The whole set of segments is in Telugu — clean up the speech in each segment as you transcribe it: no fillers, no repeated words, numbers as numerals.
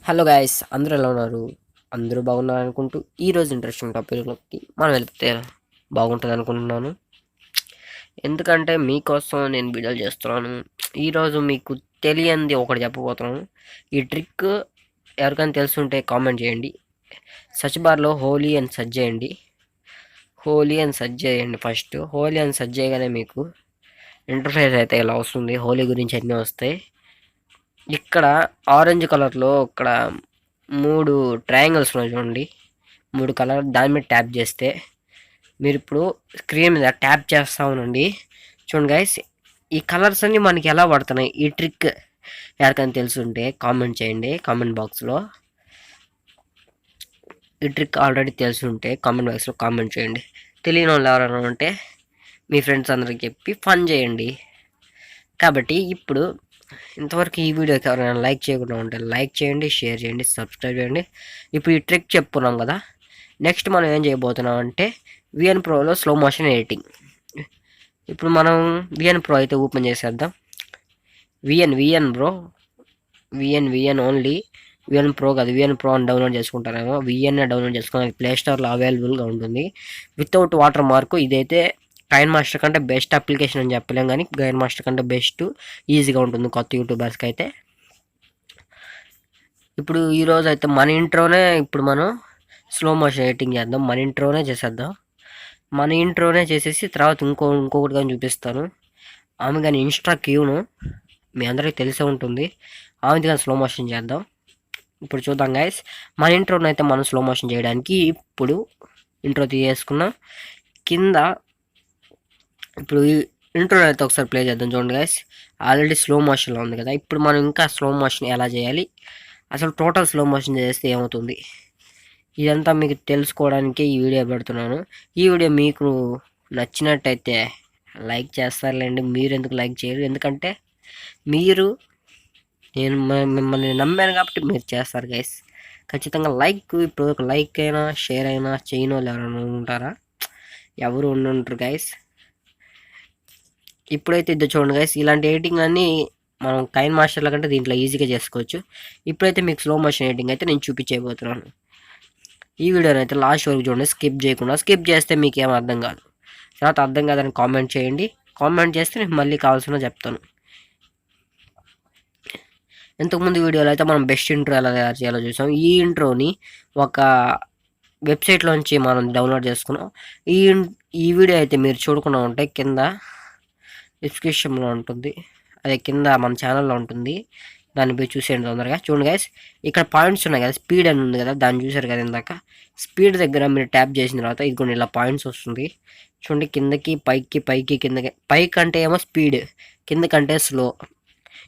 హలో గైస్, అందరూ ఎలా ఉన్నారు? అందరూ బాగున్నారు అనుకుంటూ ఈరోజు ఇంట్రెస్టింగ్ టాపిక్లోకి మనం వెళ్తే బాగుంటుంది అనుకుంటున్నాను. ఎందుకంటే మీకోసం నేను వీడియోలు చేస్తున్నాను. ఈరోజు మీకు తెలియంది ఒకటి చెప్పబోతున్నాను. ఈ ట్రిక్ ఎవరికైనా తెలుసుంటే కామెంట్ చేయండి. సర్చ్ బార్లో హోలీ అని సెర్చ్ చేయండి. ఫస్ట్ హోలీ అని సెర్చ్ చేయగానే మీకు ఇంటర్ఫేస్ అయితే ఇలా వస్తుంది. హోలీ గురించి అన్నీ వస్తాయి. ఇక్కడ ఆరెంజ్ కలర్లో ఇక్కడ 3 ట్రయాంగిల్స్ ఉన్నాయి చూడండి. 3 కలర్ దాని మీద ట్యాప్ చేస్తే మీరు ఇప్పుడు స్క్రీన్ మీద ట్యాప్ చేస్తా ఉండండి. చూడండి గైస్, ఈ కలర్స్ అన్ని మనకి ఎలా పడుతున్నాయి, ఈ ట్రిక్ ఎవరికైనా తెలుసుంటే కామెంట్ చేయండి కామెంట్ బాక్స్లో. ఈ ట్రిక్ ఆల్రెడీ తెలుసుంటే కామెంట్ బాక్స్లో కామెంట్ చేయండి. తెలియని వాళ్ళు ఎవరైనా ఉంటే మీ ఫ్రెండ్స్ అందరికి చెప్పి ఫన్ చేయండి. కాబట్టి ఇప్పుడు ఇంతవరకు ఈ వీడియోకి ఎవరైనా లైక్ చేయకుండా ఉంటే లైక్ చేయండి, షేర్ చేయండి, సబ్స్క్రైబ్ చేయండి. ఇప్పుడు ఈ ట్రిక్ చెప్పుకున్నాం కదా, నెక్స్ట్ మనం ఏం చేయబోతున్నాం అంటే విఎన్ ప్రోలో స్లో మోషన్ ఎడిటింగ్. ఇప్పుడు మనం విఎన్ ప్రో అయితే ఓపెన్ చేసేద్దాం. VN bro, VN only. VN pro కాదు, విఎన్ ప్రో అని డౌన్లోడ్ చేసుకుంటారేమో. విఎన్ డౌన్లోడ్ చేసుకుని ప్లే స్టోర్లో అవైలబుల్గా ఉంటుంది వితౌట్ వాటర్ మార్క్. ఇదైతే కైన్ మాస్టర్ కంటే బెస్ట్ అప్లికేషన్ అని చెప్పలేం, కానీ కైన్ మాస్టర్ కంటే బెస్ట్, ఈజీగా ఉంటుంది కొత్త యూట్యూబర్స్కి అయితే. ఇప్పుడు ఈరోజు అయితే మన ఇంట్రోనే ఇప్పుడు మనం స్లో మోషన్ ఎడిటింగ్ చేద్దాం. మన ఇంట్రోనే చేసేసి తర్వాత ఇంకొకటి కానీ చూపిస్తాను. ఆమె కానీ ఇన్స్టా క్యూను మీ అందరికీ తెలిసే ఉంటుంది. ఆమెది కానీ స్లో మోషన్ చేద్దాం. ఇప్పుడు చూద్దాం గైస్, మన ఇంట్రోని అయితే మనం స్లో మోషన్ చేయడానికి ఇప్పుడు ఇంట్రో తీసేసుకున్నాం. కింద ఇప్పుడు ఈ ఇంట్రో అయితే ఒకసారి ప్లే చేద్దాం. చూడండి గైస్, ఆల్రెడీ స్లో మోషన్లో ఉంది కదా. ఇప్పుడు మనం ఇంకా స్లో మోషన్ ఎలా చేయాలి, అసలు టోటల్ స్లో మోషన్ చేస్తే ఏమవుతుంది, ఇదంతా మీకు తెలుసుకోవడానికి ఈ వీడియో పెడుతున్నాను. ఈ వీడియో మీకు నచ్చినట్టయితే లైక్ చేస్తారులేండి. మీరు ఎందుకు లైక్ చేయరు? ఎందుకంటే నేను మిమ్మల్ని నమ్మాను కాబట్టి మీరు చేస్తారు గైస్. ఖచ్చితంగా లైక్, ఇప్పుడు ఒక లైక్ అయినా షేర్ అయినా చేయని వాళ్ళు ఎవరైనా ఉంటారా? ఎవరు ఉండుంటారు గైస్. ఇప్పుడైతే ఇది చూడండి గైస్, ఇలాంటి ఎడిటింగ్ అన్నీ మనం కైన్ మాస్టర్ల కంటే దీంట్లో ఈజీగా చేసుకోవచ్చు. ఇప్పుడైతే మీకు స్లో మోషన్ ఎడిటింగ్ అయితే నేను చూపించబోతున్నాను. ఈ వీడియోని అయితే లాస్ట్ వరకు చూడండి, స్కిప్ చేయకుండా. స్కిప్ చేస్తే మీకు ఏం అర్థం కాదు. తర్వాత అర్థం కాదని కామెంట్ చేయండి. కామెంట్ చేస్తే నేను మళ్ళీ కావాల్సిన చెప్తాను. ఇంతకుముందు వీడియోలో అయితే మనం బెస్ట్ ఇంట్రో ఎలా తయారు చేయాలో చూసాం. ఈ ఇంట్రోని ఒక వెబ్సైట్లోంచి మనం డౌన్లోడ్ చేసుకున్నాం. ఈ వీడియో అయితే మీరు చూడకుండా ఉంటే కింద డిస్క్రిప్షన్లో ఉంటుంది, అదే కింద మన ఛానల్లో ఉంటుంది. దాన్ని పోయి చూసేయండి తొందరగా. చూడండి గైస్, ఇక్కడ పాయింట్స్ ఉన్నాయి కదా, స్పీడ్ అని ఉంది కదా, దాన్ని చూసారు కదా ఇందాక. స్పీడ్ దగ్గర మీరు ట్యాప్ చేసిన తర్వాత ఇది కొన్ని ఇలా పాయింట్స్ వస్తుంది చూడండి. కిందకి పైకి కిందకి. పైకి అంటే ఏమో స్పీడ్, కిందకంటే స్లో.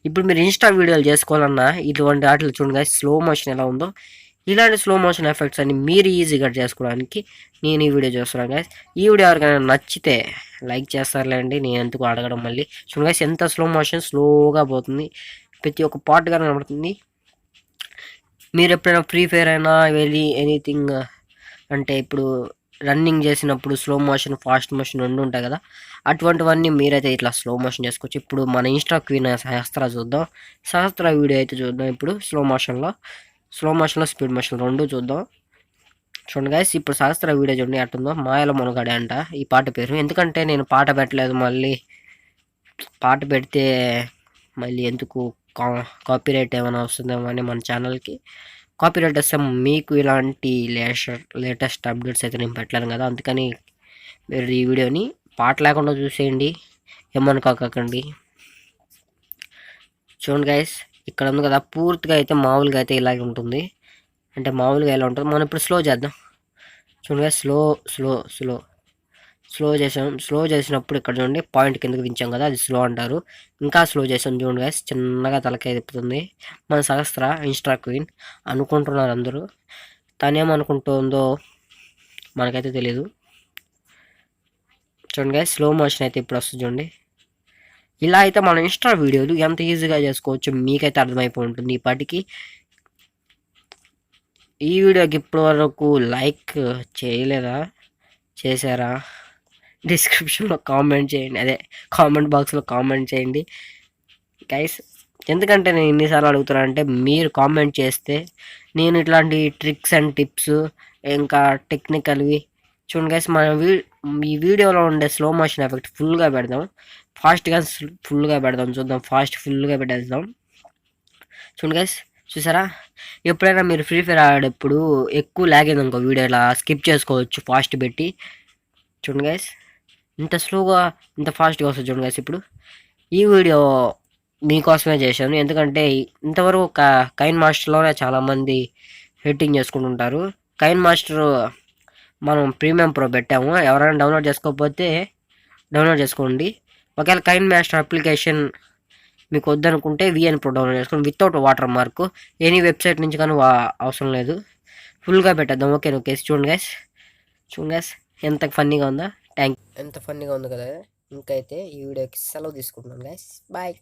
ఇప్పుడు మీరు ఇన్స్టా వీడియోలు చేసుకోవాలన్నా ఇటువంటి వాటిలో చూడండి గైస్, స్లో మోషన్ ఎలా ఉందో ఇలాంటి స్లో మోషన్ ఎఫెక్ట్స్ అని మీరు ఈజీగా చేసుకోవడానికి నేను ఈ వీడియో చేస్తున్నాను గైస్. ఈ వీడియో ఎవరికైనా నచ్చితే లైక్ చేస్తారులేండి, నేను ఎందుకు అడగడం మళ్ళీ. చూడండి గైస్, ఎంత స్లో మోషన్ స్లోగా పోతుంది, ప్రతి ఒక్క పార్ట్గా కనబడుతుంది. మీరు ఎప్పుడైనా ఫ్రీ ఫైర్ అయినా వెళ్ళి ఎనీథింగ్ అంటే ఇప్పుడు రన్నింగ్ చేసినప్పుడు స్లో మోషన్ ఫాస్ట్ మోషన్ రెండు ఉంటాయి కదా, అటువంటివన్నీ మీరైతే ఇట్లా స్లో మోషన్ చేసుకోవచ్చు. ఇప్పుడు మన ఇన్స్టా క్వీన్ సహస్ర చూద్దాం. సహస్ర వీడియో అయితే చూద్దాం. ఇప్పుడు స్లో మోషన్లో స్పీడ్ మోషన్ రెండు చూద్దాం. చూడండి గైస్, ఇప్పుడు సహస్ర వీడియో చూడండి అట్టుందో. మాయల మునగాడే అంట ఈ పాట పేరు. ఎందుకంటే నేను పాట పెట్టలేదు, మళ్ళీ పాట పెడితే మళ్ళీ ఎందుకు కాపీరైట్ ఏమైనా వస్తుందేమో అని మన ఛానల్కి కాపీరైట్ వస్తే మీకు ఇలాంటి లేటెస్ట్ అప్డేట్స్ అయితే నేను పెట్టలేను కదా. అందుకని మీరు ఈ వీడియోని పాట లేకుండా చూసేయండి, ఏమనుకోకండి. చూడండి గైస్, ఇక్కడ ఉంది కదా, పూర్తిగా అయితే మామూలుగా అయితే ఇలాగే ఉంటుంది. అంటే మామూలుగా ఎలా ఉంటుంది, మనం ఇప్పుడు స్లో చేద్దాం. చూడండి గైస్, స్లో చేసినప్పుడు ఇక్కడ చూడండి పాయింట్ కిందకి దించాం కదా, అది స్లో అంటారు. ఇంకా స్లో చేసాం చూడండి గైస్, చిన్నగా తలకాయ తిప్పుతుంది. మన సహస్ర ఇన్స్టా క్వీన్ అనుకుంటున్నారు అందరూ, తనేమనుకుంటుందో మనకైతే తెలీదు. చూడండి గైస్, స్లో మోషన్ అయితే ఇప్పుడు వస్తుంది చూడండి. ఇలా అయితే మన ఇన్స్టా వీడియోలు ఎంత ఈజీగా చేసుకోవచ్చు మీకైతే అర్థమైపోయి ఉంటుంది ఈ పాటికి. ఈ వీడియోకి ఇప్పటి వరకు లైక్ చేయలేదా? చేశారా? డిస్క్రిప్షన్లో కామెంట్ చేయండి, అదే కామెంట్ బాక్స్లో కామెంట్ చేయండి గైస్. ఎందుకంటే నేను ఇన్నిసార్లు అడుగుతున్నా అంటే మీరు కామెంట్ చేస్తే నేను ఇట్లాంటి ట్రిక్స్ అండ్ టిప్స్ ఇంకా టెక్నికల్వి చూడండి గైస్ ఈ వీడియోలో ఉండే స్లో మోషన్ ఎఫెక్ట్ ఫుల్గా పెడదాం, ఫాస్ట్గా ఫుల్గా పెడదాం, చూద్దాం ఫుల్గా పెట్టేద్దాం. చూడండి గైస్, చూసారా? ఎప్పుడైనా మీరు ఫ్రీ ఫైర్ ఆడేటప్పుడు ఎక్కువ లాగ్ అయింది ఇంకో వీడియో ఇలా స్కిప్ చేసుకోవచ్చు ఫాస్ట్ పెట్టి. చూడండి గైస్, ఇంత స్లోగా ఇంత ఫాస్ట్గా వస్తుంది చూడండి గైస్. ఇప్పుడు ఈ వీడియో మీకోసమే చేశాను, ఎందుకంటే ఇంతవరకు కైన్ మాస్టర్లోనే చాలామంది ఎడిటింగ్ చేసుకుంటుంటారు. కైన్ మాస్టర్ మనం ప్రీమియం ప్రో పెట్టాము, ఎవరైనా డౌన్లోడ్ చేసుకోకపోతే డౌన్లోడ్ చేసుకోండి. ఒకవేళ కైన్ మాస్టర్ అప్లికేషన్ మీకు వద్దనుకుంటే విఎన్ ప్రో డౌన్లోడ్ చేసుకోండి without water mark. Any website నుంచి కానీ అవసరం లేదు. ఫుల్గా పెట్టేద్దాం. ఓకే చూడండి గైస్, చూడండి గైస్ ఎంత ఫన్నీగా ఉందా. ఎంత ఫన్నీగా ఉంది కదా. ఇంకైతే ఈ వీడియోకి సెలవు తీసుకుంటున్నాను గైస్, బాయ్.